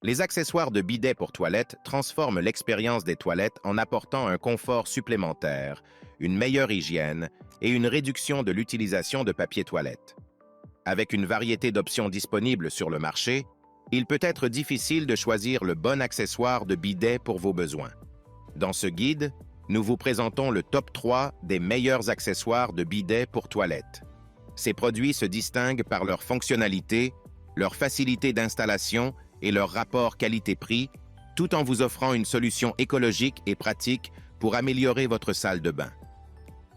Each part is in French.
Les accessoires de bidet pour toilettes transforment l'expérience des toilettes en apportant un confort supplémentaire, une meilleure hygiène et une réduction de l'utilisation de papier toilette. Avec une variété d'options disponibles sur le marché, il peut être difficile de choisir le bon accessoire de bidet pour vos besoins. Dans ce guide, nous vous présentons le top 3 des meilleurs accessoires de bidet pour toilettes. Ces produits se distinguent par leur fonctionnalité, leur facilité d'installation et leur rapport qualité-prix, tout en vous offrant une solution écologique et pratique pour améliorer votre salle de bain.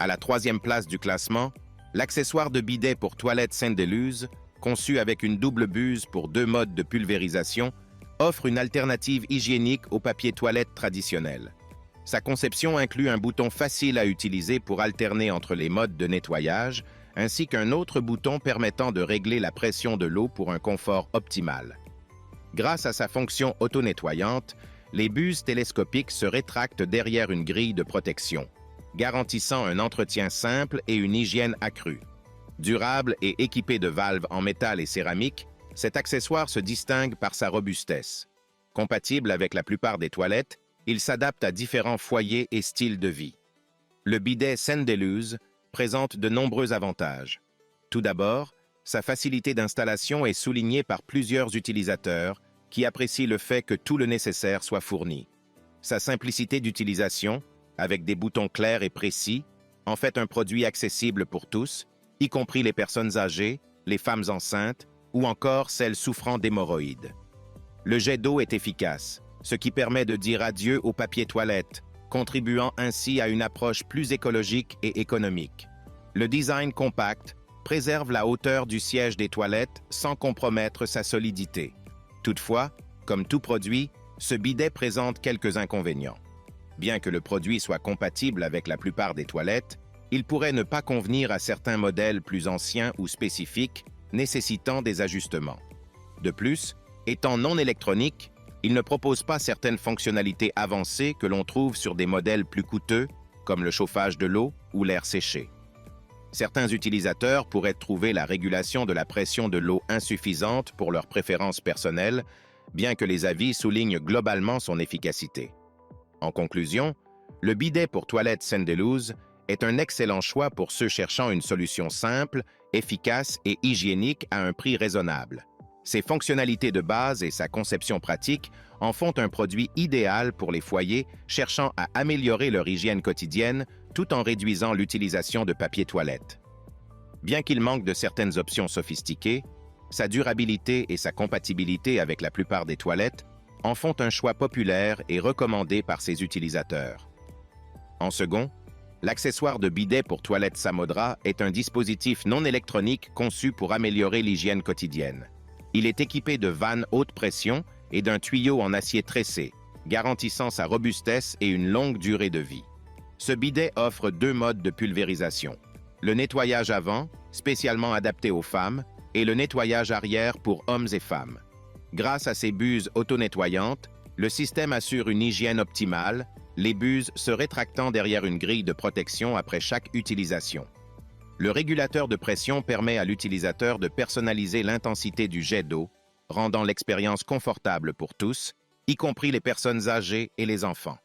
À la 3e place du classement, l'accessoire de bidet pour toilette Sainte-Deleuze, conçu avec une double buse pour 2 modes de pulvérisation, offre une alternative hygiénique au papier toilette traditionnel. Sa conception inclut un bouton facile à utiliser pour alterner entre les modes de nettoyage, ainsi qu'un autre bouton permettant de régler la pression de l'eau pour un confort optimal. Grâce à sa fonction auto-nettoyante, les buses télescopiques se rétractent derrière une grille de protection, garantissant un entretien simple et une hygiène accrue. Durable et équipé de valves en métal et céramique, cet accessoire se distingue par sa robustesse. Compatible avec la plupart des toilettes, il s'adapte à différents foyers et styles de vie. Le bidet Sainte-Deleuze présente de nombreux avantages. Tout d'abord, sa facilité d'installation est soulignée par plusieurs utilisateurs qui apprécient le fait que tout le nécessaire soit fourni. Sa simplicité d'utilisation, avec des boutons clairs et précis, en fait un produit accessible pour tous, y compris les personnes âgées, les femmes enceintes ou encore celles souffrant d'hémorroïdes. Le jet d'eau est efficace, ce qui permet de dire adieu au papier toilette, contribuant ainsi à une approche plus écologique et économique. Le design compact préserve la hauteur du siège des toilettes sans compromettre sa solidité. Toutefois, comme tout produit, ce bidet présente quelques inconvénients. Bien que le produit soit compatible avec la plupart des toilettes, il pourrait ne pas convenir à certains modèles plus anciens ou spécifiques, nécessitant des ajustements. De plus, étant non électronique, il ne propose pas certaines fonctionnalités avancées que l'on trouve sur des modèles plus coûteux, comme le chauffage de l'eau ou l'air séché. Certains utilisateurs pourraient trouver la régulation de la pression de l'eau insuffisante pour leurs préférences personnelles, bien que les avis soulignent globalement son efficacité. En conclusion, le bidet pour toilette Sainte-Deleuze est un excellent choix pour ceux cherchant une solution simple, efficace et hygiénique à un prix raisonnable. Ses fonctionnalités de base et sa conception pratique en font un produit idéal pour les foyers cherchant à améliorer leur hygiène quotidienne tout en réduisant l'utilisation de papier toilette. Bien qu'il manque de certaines options sophistiquées, sa durabilité et sa compatibilité avec la plupart des toilettes en font un choix populaire et recommandé par ses utilisateurs. En second, l'accessoire de bidet pour toilette Samodra est un dispositif non électronique conçu pour améliorer l'hygiène quotidienne. Il est équipé de vannes haute pression et d'un tuyau en acier tressé, garantissant sa robustesse et une longue durée de vie. Ce bidet offre 2 modes de pulvérisation. Le nettoyage avant, spécialement adapté aux femmes, et le nettoyage arrière pour hommes et femmes. Grâce à ses buses auto-nettoyantes, le système assure une hygiène optimale, les buses se rétractant derrière une grille de protection après chaque utilisation. Le régulateur de pression permet à l'utilisateur de personnaliser l'intensité du jet d'eau, rendant l'expérience confortable pour tous, y compris les personnes âgées et les enfants.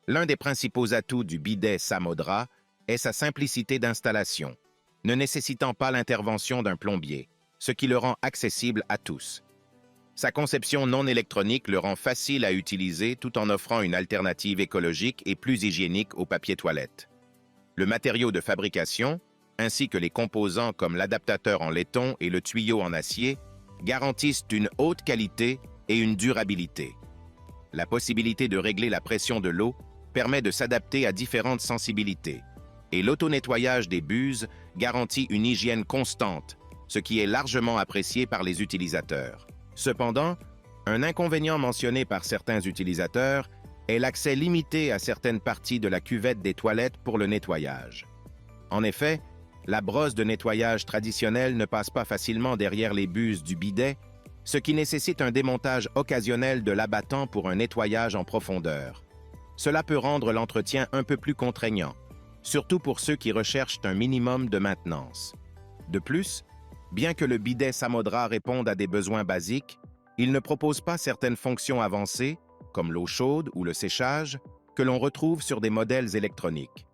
L'un des principaux atouts du bidet Samodra est sa simplicité d'installation, ne nécessitant pas l'intervention d'un plombier, ce qui le rend accessible à tous. Sa conception non électronique le rend facile à utiliser tout en offrant une alternative écologique et plus hygiénique au papier toilette. Le matériau de fabrication, ainsi que les composants comme l'adaptateur en laiton et le tuyau en acier, garantissent une haute qualité et une durabilité. La possibilité de régler la pression de l'eau permet de s'adapter à différentes sensibilités, et l'auto-nettoyage des buses garantit une hygiène constante, ce qui est largement apprécié par les utilisateurs. Cependant, un inconvénient mentionné par certains utilisateurs est l'accès limité à certaines parties de la cuvette des toilettes pour le nettoyage. En effet, la brosse de nettoyage traditionnelle ne passe pas facilement derrière les buses du bidet, ce qui nécessite un démontage occasionnel de l'abattant pour un nettoyage en profondeur. Cela peut rendre l'entretien un peu plus contraignant, surtout pour ceux qui recherchent un minimum de maintenance. De plus, bien que le bidet Samodra réponde à des besoins basiques, Il ne propose pas certaines fonctions avancées, comme l'eau chaude ou le séchage, que l'on retrouve sur des modèles électroniques.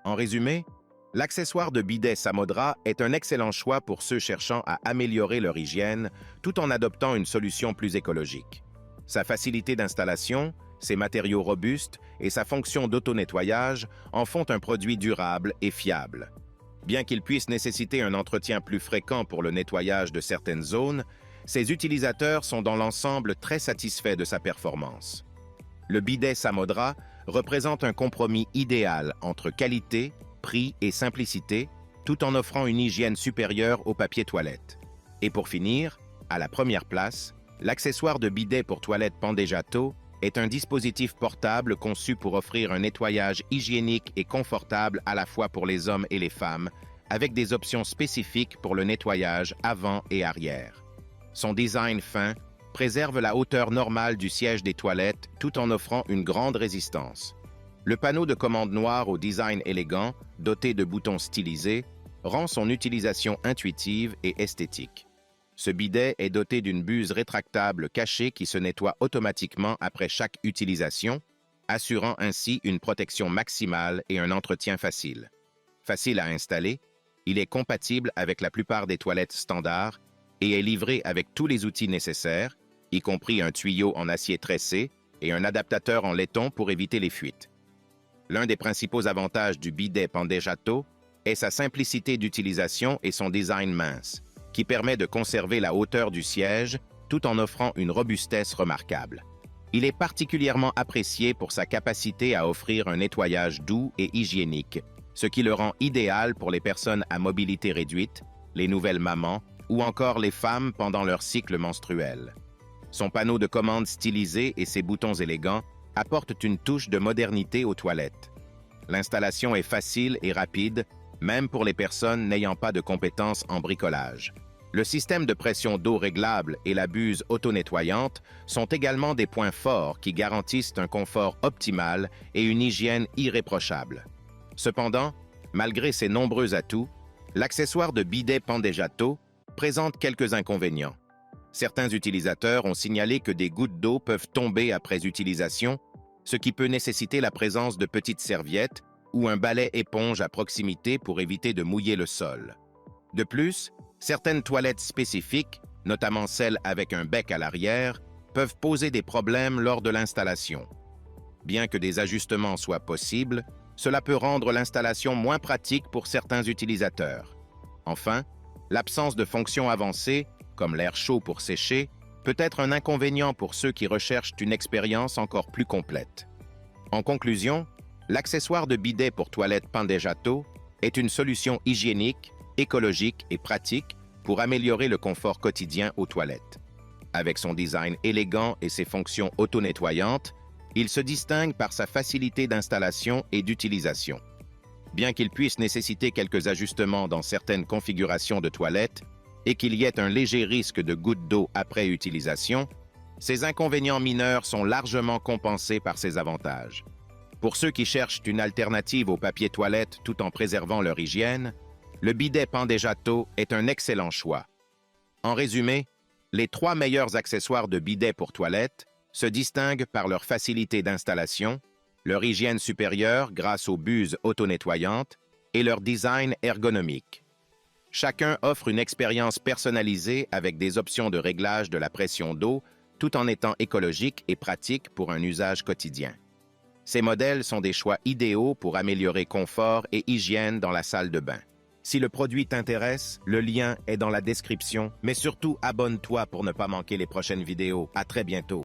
En résumé, l'accessoire de bidet Samodra est un excellent choix pour ceux cherchant à améliorer leur hygiène tout en adoptant une solution plus écologique. Sa facilité d'installation, ses matériaux robustes et sa fonction d'auto-nettoyage en font un produit durable et fiable. Bien qu'il puisse nécessiter un entretien plus fréquent pour le nettoyage de certaines zones, ses utilisateurs sont dans l'ensemble très satisfaits de sa performance. Le bidet Samodra représente un compromis idéal entre qualité, prix et simplicité, tout en offrant une hygiène supérieure au papier toilette. Et pour finir, à la première place, l'accessoire de bidet pour toilette Pandejato est un dispositif portable conçu pour offrir un nettoyage hygiénique et confortable à la fois pour les hommes et les femmes, avec des options spécifiques pour le nettoyage avant et arrière. Son design fin préserve la hauteur normale du siège des toilettes tout en offrant une grande résistance. Le panneau de commande noir au design élégant, doté de boutons stylisés, rend son utilisation intuitive et esthétique. Ce bidet est doté d'une buse rétractable cachée qui se nettoie automatiquement après chaque utilisation, assurant ainsi une protection maximale et un entretien facile. Facile à installer, il est compatible avec la plupart des toilettes standards et est livré avec tous les outils nécessaires, y compris un tuyau en acier tressé et un adaptateur en laiton pour éviter les fuites. L'un des principaux avantages du bidet Pandejato est sa simplicité d'utilisation et son design mince, qui permet de conserver la hauteur du siège tout en offrant une robustesse remarquable. Il est particulièrement apprécié pour sa capacité à offrir un nettoyage doux et hygiénique, ce qui le rend idéal pour les personnes à mobilité réduite, les nouvelles mamans ou encore les femmes pendant leur cycle menstruel. Son panneau de commande stylisé et ses boutons élégants apportent une touche de modernité aux toilettes. L'installation est facile et rapide, même pour les personnes n'ayant pas de compétences en bricolage. Le système de pression d'eau réglable et la buse auto-nettoyante sont également des points forts qui garantissent un confort optimal et une hygiène irréprochable. Cependant, malgré ces nombreux atouts, l'accessoire de bidet Pandejato présente quelques inconvénients. Certains utilisateurs ont signalé que des gouttes d'eau peuvent tomber après utilisation, ce qui peut nécessiter la présence de petites serviettes ou un balai éponge à proximité pour éviter de mouiller le sol. De plus, certaines toilettes spécifiques, notamment celles avec un bec à l'arrière, peuvent poser des problèmes lors de l'installation. Bien que des ajustements soient possibles, cela peut rendre l'installation moins pratique pour certains utilisateurs. Enfin, l'absence de fonctions avancées, comme l'air chaud pour sécher, peut être un inconvénient pour ceux qui recherchent une expérience encore plus complète. En conclusion, l'accessoire de bidet pour toilette Pandejato est une solution hygiénique, écologique et pratique pour améliorer le confort quotidien aux toilettes. Avec son design élégant et ses fonctions auto-nettoyantes, il se distingue par sa facilité d'installation et d'utilisation. Bien qu'il puisse nécessiter quelques ajustements dans certaines configurations de toilettes et qu'il y ait un léger risque de gouttes d'eau après utilisation, ces inconvénients mineurs sont largement compensés par ses avantages. Pour ceux qui cherchent une alternative au papier toilette tout en préservant leur hygiène, le bidet Pandejato est un excellent choix. En résumé, les 3 meilleurs accessoires de bidet pour toilette se distinguent par leur facilité d'installation, leur hygiène supérieure grâce aux buses auto-nettoyantes et leur design ergonomique. Chacun offre une expérience personnalisée avec des options de réglage de la pression d'eau tout en étant écologique et pratique pour un usage quotidien. Ces modèles sont des choix idéaux pour améliorer confort et hygiène dans la salle de bain. Si le produit t'intéresse, le lien est dans la description, mais surtout abonne-toi pour ne pas manquer les prochaines vidéos. À très bientôt.